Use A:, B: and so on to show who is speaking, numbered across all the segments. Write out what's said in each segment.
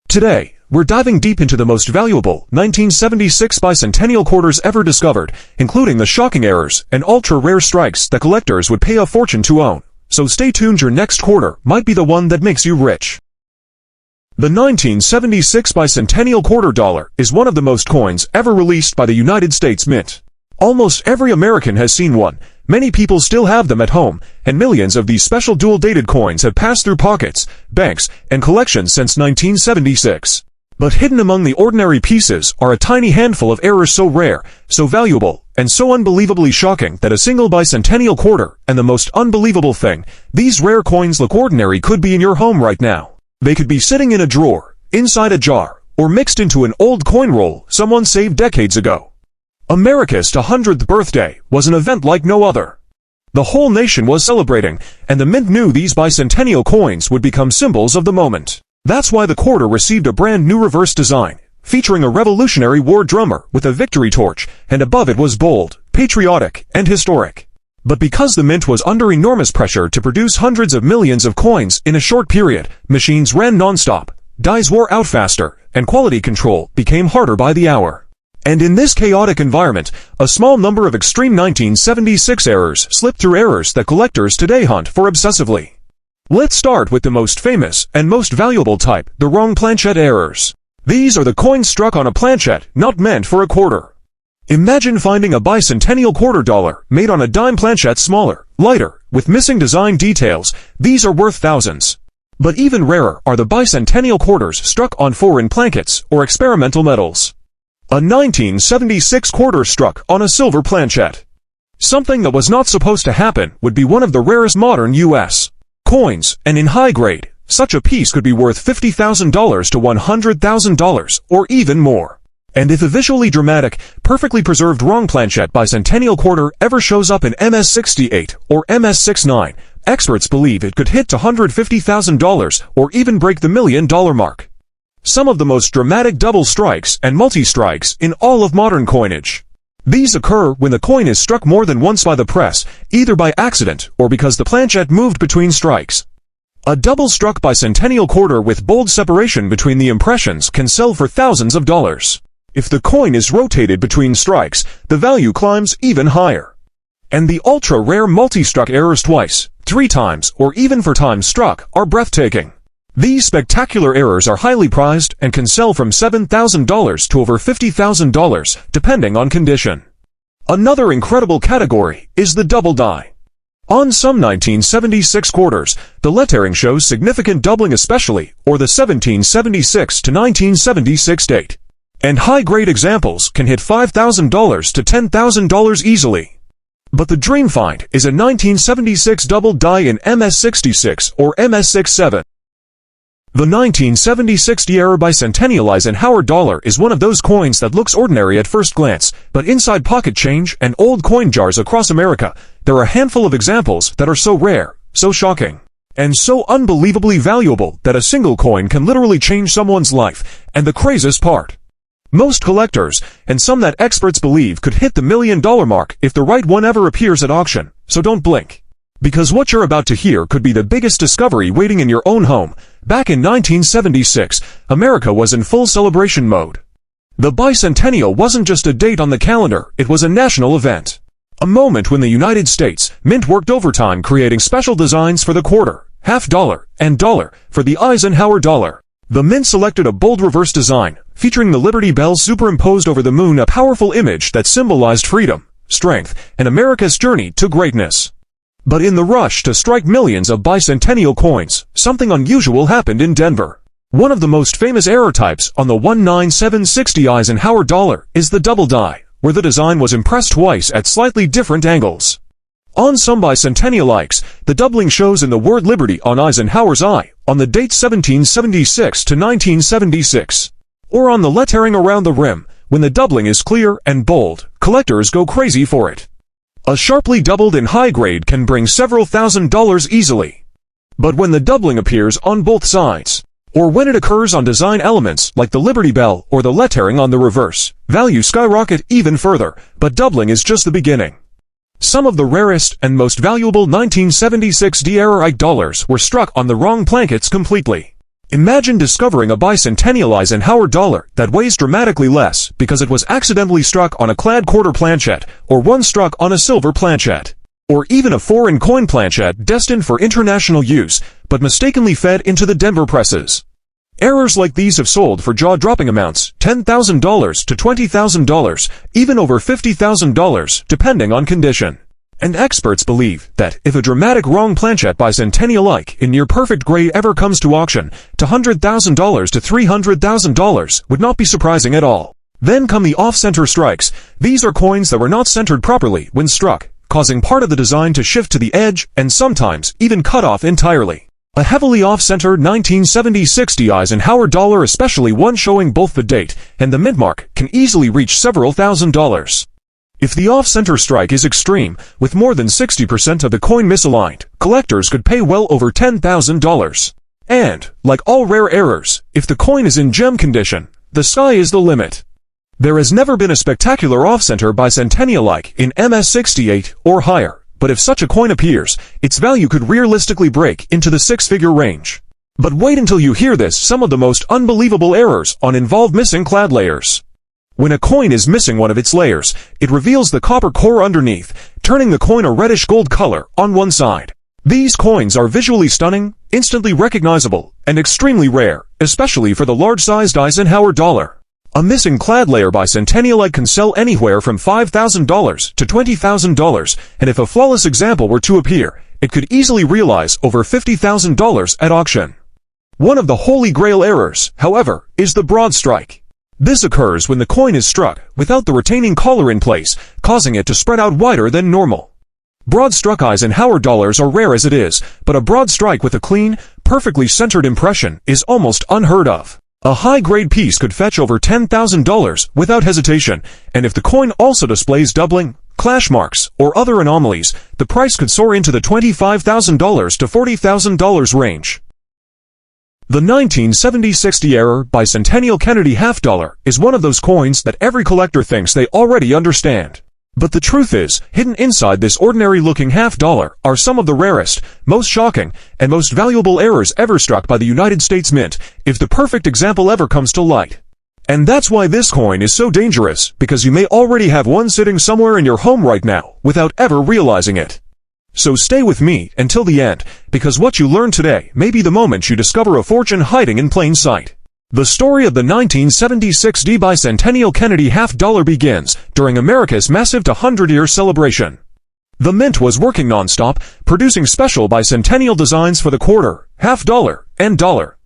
A: Today, we're diving deep into the most valuable 1976 bicentennial quarters ever discovered, including the shocking errors and ultra-rare strikes that collectors would pay a fortune to own. So stay tuned, your next quarter might be the one that makes you rich. The 1976 bicentennial quarter dollar is one of the most coins ever released by the United States Mint. Almost every American has seen one. Many people still have them at home, and millions of these special dual-dated coins have passed through pockets, banks, and collections since 1976. But hidden among the ordinary pieces are a tiny handful of errors so rare, so valuable, and so unbelievably shocking that a single bicentennial quarter, and the most unbelievable thing, these rare coins look ordinary, could be in your home right now. They could be sitting in a drawer, inside a jar, or mixed into an old coin roll someone saved decades ago. America's 100th birthday was an event like no other. The whole nation was celebrating, and the Mint knew these bicentennial coins would become symbols of the moment. That's why the quarter received a brand new reverse design, featuring a Revolutionary War drummer with a victory torch, and above it was bold, patriotic, and historic. But because the Mint was under enormous pressure to produce hundreds of millions of coins in a short period, machines ran non-stop, dies wore out faster, and quality control became harder by the hour. And in this chaotic environment, a small number of extreme 1976 errors slipped through, errors that collectors today hunt for obsessively. Let's start with the most famous and most valuable type, the wrong planchette errors. These are the coins struck on a planchette not meant for a quarter. Imagine finding a bicentennial quarter dollar made on a dime planchette, smaller, lighter, with missing design details. These are worth thousands. But even rarer are the bicentennial quarters struck on foreign plankets or experimental metals. A 1976 quarter struck on a silver planchette. Something that was not supposed to happen would be one of the rarest modern U.S. coins, and in high grade, such a piece could be worth $50,000 to $100,000, or even more. And if a visually dramatic, perfectly preserved wrong planchette bicentennial quarter ever shows up in MS-68 or MS-69, experts believe it could hit to $150,000 or even break the $1 million mark. Some of the most dramatic double strikes and multi-strikes in all of modern coinage. These occur when the coin is struck more than once by the press, either by accident or because the planchette moved between strikes. A double-struck bicentennial quarter with bold separation between the impressions can sell for thousands of dollars. If the coin is rotated between strikes, the value climbs even higher. And the ultra-rare multi-struck errors twice, 3 times, or even 4 times struck are breathtaking. These spectacular errors are highly prized and can sell from $7,000 to over $50,000, depending on condition. Another incredible category is the double die. On some 1976 quarters, the lettering shows significant doubling, especially, or the 1776 to 1976 date. And high-grade examples can hit $5,000 to $10,000 easily. But the dream find is a 1976 double die in MS-66 or MS-67. The 1976 era bicentennial Eisenhower dollar is one of those coins that looks ordinary at first glance, but inside pocket change and old coin jars across America, there are a handful of examples that are so rare, so shocking, and so unbelievably valuable that a single coin can literally change someone's life. And the craziest part, most collectors, and some that experts believe could hit the $1 million mark if the right one ever appears at auction. So don't blink, because what you're about to hear could be the biggest discovery waiting in your own home. Back in 1976, America was in full celebration mode. The bicentennial wasn't just a date on the calendar, it was a national event. A moment when the United States Mint worked overtime creating special designs for the quarter, half dollar, and dollar for the Eisenhower dollar. The Mint selected a bold reverse design, featuring the Liberty Bell superimposed over the moon, a powerful image that symbolized freedom, strength, and America's journey to greatness. But in the rush to strike millions of bicentennial coins, something unusual happened in Denver. One of the most famous error types on the 19760 Eisenhower dollar is the double die, where the design was impressed twice at slightly different angles. On some bicentennial Ikes, the doubling shows in the word Liberty on Eisenhower's eye, on the date 1776 to 1976. Or on the lettering around the rim, when the doubling is clear and bold, collectors go crazy for it. A sharply doubled in high grade can bring several $1,000s easily. But when the doubling appears on both sides, or when it occurs on design elements like the Liberty Bell or the lettering on the reverse, values skyrocket even further. But doubling is just the beginning. Some of the rarest and most valuable 1976 era Ike dollars were struck on the wrong plankets completely. Imagine discovering a bicentennial Eisenhower dollar that weighs dramatically less because it was accidentally struck on a clad quarter planchet, or one struck on a silver planchet, or even a foreign coin planchet destined for international use, but mistakenly fed into the Denver presses. Errors like these have sold for jaw-dropping amounts, $10,000 to $20,000, even over $50,000, depending on condition. And experts believe that if a dramatic wrong planchet bicentennial-like in near-perfect grade ever comes to auction, $100,000 to $300,000 would not be surprising at all. Then come the off-center strikes. These are coins that were not centered properly when struck, causing part of the design to shift to the edge and sometimes even cut off entirely. A heavily off-center 1970-60 Eisenhower dollar, especially one showing both the date and the mint mark, can easily reach several $1,000s. If the off-center strike is extreme, with more than 60% of the coin misaligned, collectors could pay well over $10,000. And, like all rare errors, if the coin is in gem condition, the sky is the limit. There has never been a spectacular off-center bicentennial-like in MS68 or higher, but if such a coin appears, its value could realistically break into the six-figure range. But wait until you hear this: some of the most unbelievable errors on involve missing clad layers. When a coin is missing one of its layers, it reveals the copper core underneath, turning the coin a reddish gold color on one side. These coins are visually stunning, instantly recognizable, and extremely rare, especially for the large-sized Eisenhower dollar. A missing clad layer bicentennial-like can sell anywhere from $5,000 to $20,000, and if a flawless example were to appear, it could easily realize over $50,000 at auction. One of the holy grail errors, however, is the broad strike. This occurs when the coin is struck without the retaining collar in place, causing it to spread out wider than normal. Broad-struck Eisenhower dollars are rare as it is, but a broad strike with a clean, perfectly centered impression is almost unheard of. A high-grade piece could fetch over $10,000 without hesitation, and if the coin also displays doubling, clash marks, or other anomalies, the price could soar into the $25,000 to $40,000 range. The 1970-60 error Bicentennial Kennedy half dollar is one of those coins that every collector thinks they already understand. But the truth is, hidden inside this ordinary-looking half dollar are some of the rarest, most shocking, and most valuable errors ever struck by the United States Mint, if the perfect example ever comes to light. And that's why this coin is so dangerous, because you may already have one sitting somewhere in your home right now without ever realizing it. So stay with me until the end, because what you learn today may be the moment you discover a fortune hiding in plain sight. The story of the 1976 Bicentennial Kennedy half dollar begins during America's massive 100-year celebration. The Mint was working non-stop, producing special bicentennial designs for the quarter, half dollar, and dollar,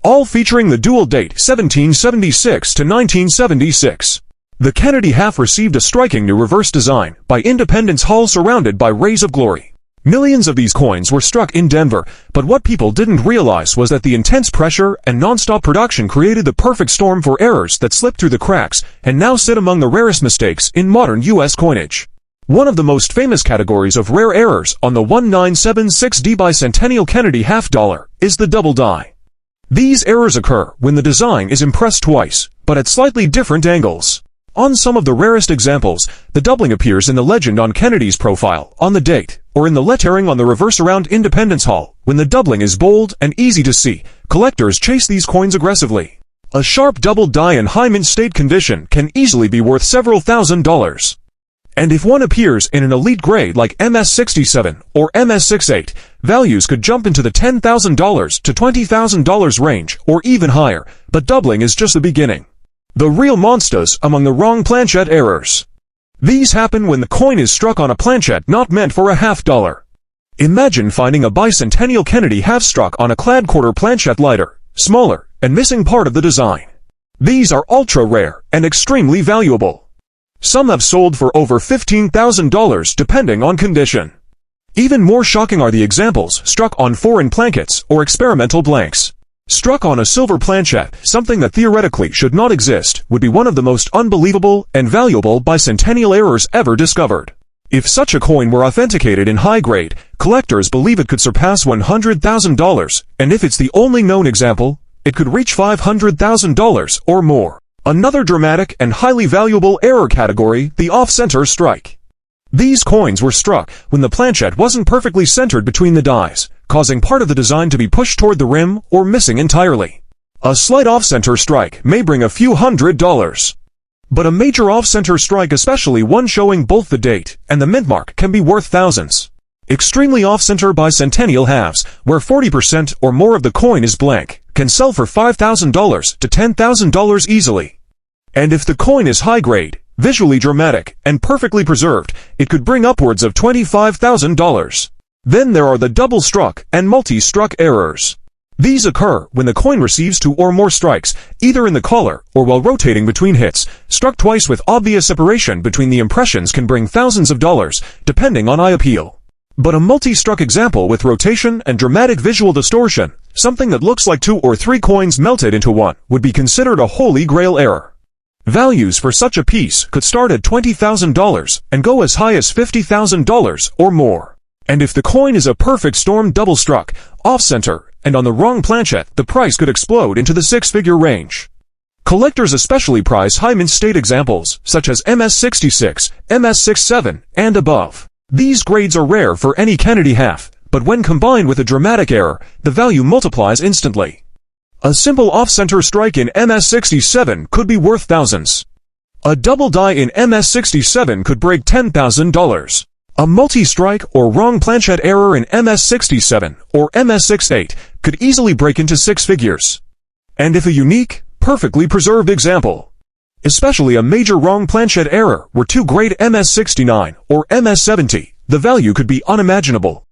A: all featuring the dual date 1776 to 1976. The Kennedy half received a striking new reverse design by Independence Hall surrounded by rays of glory. Millions of these coins were struck in Denver, but what people didn't realize was that the intense pressure and non-stop production created the perfect storm for errors that slipped through the cracks and now sit among the rarest mistakes in modern U.S. coinage. One of the most famous categories of rare errors on the 1976 Bicentennial Kennedy half dollar is the double die. These errors occur when the design is impressed twice, but at slightly different angles. On some of the rarest examples, the doubling appears in the legend on Kennedy's profile on the date, or in the lettering on the reverse around Independence Hall. When the doubling is bold and easy to see, collectors chase these coins aggressively. A sharp double die in high mint state condition can easily be worth several $1,000s. And if one appears in an elite grade like MS67 or MS68, values could jump into the $10,000 to $20,000 range or even higher, but doubling is just the beginning. The real monsters among the wrong planchet errors. These happen when the coin is struck on a planchet not meant for a half dollar. Imagine finding a Bicentennial Kennedy half struck on a clad quarter planchet lighter, smaller, and missing part of the design. These are ultra rare and extremely valuable. Some have sold for over $15,000 depending on condition. Even more shocking are the examples struck on foreign plankets or experimental blanks. Struck on a silver planchet, something that theoretically should not exist, would be one of the most unbelievable and valuable bicentennial errors ever discovered. If such a coin were authenticated in high grade, collectors believe it could surpass $100,000, and if it's the only known example, it could reach $500,000 or more. Another dramatic and highly valuable error category, the off-center strike. These coins were struck when the planchet wasn't perfectly centered between the dies, causing part of the design to be pushed toward the rim or missing entirely. A slight off-center strike may bring a few $100s. But a major off-center strike, especially one showing both the date and the mint mark, can be worth thousands. Extremely off-center bicentennial halves, where 40% or more of the coin is blank, can sell for $5,000 to $10,000 easily. And if the coin is high-grade, visually dramatic, and perfectly preserved, it could bring upwards of $25,000. Then there are the double-struck and multi-struck errors. These occur when the coin receives 2 or more strikes, either in the collar or while rotating between hits. Struck twice with obvious separation between the impressions can bring thousands of dollars, depending on eye appeal. But a multi-struck example with rotation and dramatic visual distortion, something that looks like 2 or 3 coins melted into one, would be considered a holy grail error. Values for such a piece could start at $20,000 and go as high as $50,000 or more. And if the coin is a perfect storm double-struck, off-center, and on the wrong planchette, the price could explode into the 6-figure range. Collectors especially prize high mint state examples, such as MS66, MS67, and above. These grades are rare for any Kennedy half, but when combined with a dramatic error, the value multiplies instantly. A simple off-center strike in MS67 could be worth thousands. A double die in MS67 could break $10,000. A multi-strike or wrong planchette error in MS67 or MS68 could easily break into 6 figures. And if a unique, perfectly preserved example, especially a major wrong planchette error, were 2 grade MS69 or MS70, the value could be unimaginable.